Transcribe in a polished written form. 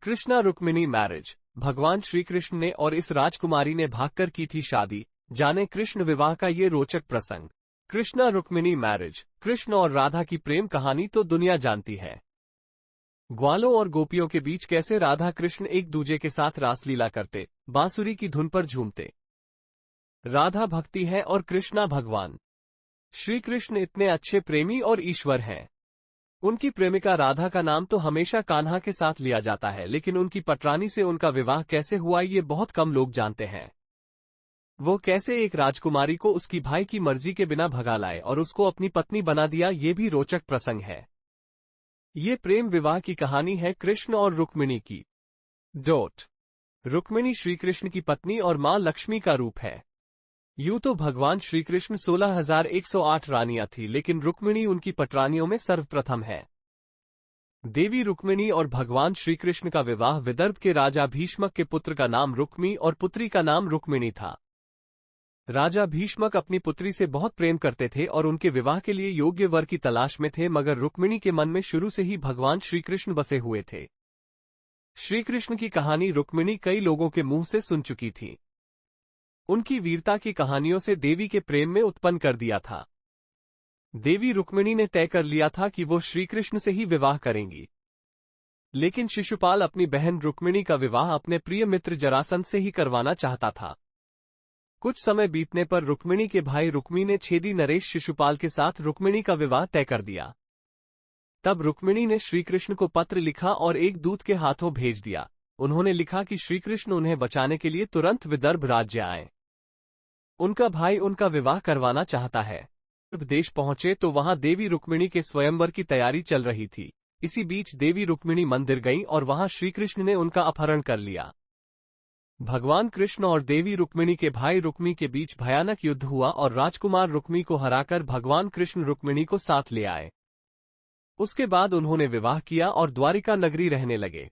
Krishna Rukmini marriage. भगवान श्री कृष्ण ने और इस राजकुमारी ने भागकर की थी शादी। जाने कृष्ण विवाह का ये रोचक प्रसंग। कृष्णा रुक्मिणी मैरिज। कृष्ण और राधा की प्रेम कहानी तो दुनिया जानती है। ग्वालों और गोपियों के बीच कैसे राधा कृष्ण एक दूजे के साथ रासलीला करते, बांसुरी की धुन पर झूमते। राधा भक्ति है और कृष्णा भगवान। श्री कृष्ण इतने अच्छे प्रेमी और ईश्वर हैं। उनकी प्रेमिका राधा का नाम तो हमेशा कान्हा के साथ लिया जाता है, लेकिन उनकी पटरानी से उनका विवाह कैसे हुआ ये बहुत कम लोग जानते हैं। वो कैसे एक राजकुमारी को उसकी भाई की मर्जी के बिना भगा लाए और उसको अपनी पत्नी बना दिया, ये भी रोचक प्रसंग है। ये प्रेम विवाह की कहानी है कृष्ण और रुक्मिणी की। रुक्मिणी श्रीकृष्ण की पत्नी और मां लक्ष्मी का रूप है। यूं तो भगवान श्रीकृष्ण 16,108 रानियां थी, लेकिन रुक्मिणी उनकी पटरानियों में सर्वप्रथम है। देवी रुक्मिणी और भगवान श्रीकृष्ण का विवाह विदर्भ के राजा भीष्मक के पुत्र का नाम रुक्मी और पुत्री का नाम रुक्मिणी था। राजा भीष्मक अपनी पुत्री से बहुत प्रेम करते थे और उनके विवाह के लिए योग्य वर की तलाश में थे, मगर रुक्मिणी के मन में शुरू से ही भगवान श्रीकृष्ण बसे हुए थे। श्रीकृष्ण की कहानी रुक्मिणी कई लोगों के मुंह से सुन चुकी थी। उनकी वीरता की कहानियों से देवी के प्रेम में उत्पन्न कर दिया था। देवी रुक्मिणी ने तय कर लिया था कि वो श्रीकृष्ण से ही विवाह करेंगी, लेकिन शिशुपाल अपनी बहन रुक्मिणी का विवाह अपने प्रिय मित्र जरासंध से ही करवाना चाहता था। कुछ समय बीतने पर रुक्मिणी के भाई रुक्मी ने छेदी नरेश शिशुपाल के साथ रुक्मिणी का विवाह तय कर दिया। तब रुक्मिणी ने श्रीकृष्ण को पत्र लिखा और एक दूत के हाथों भेज दिया। उन्होंने लिखा कि श्रीकृष्ण उन्हें बचाने के लिए तुरंत विदर्भ राज्य आए। उनका भाई उनका विवाह करवाना चाहता है। जब देश पहुंचे तो वहां देवी रुक्मिणी के स्वयंवर की तैयारी चल रही थी। इसी बीच देवी रुक्मिणी मंदिर गईं और वहां श्रीकृष्ण ने उनका अपहरण कर लिया। भगवान कृष्ण और देवी रुक्मिणी के भाई रुक्मी के बीच भयानक युद्ध हुआ और राजकुमार रुक्मी को हराकर भगवान कृष्ण रुक्मिणी को साथ ले आए। उसके बाद उन्होंने विवाह किया और द्वारिका नगरी रहने लगे।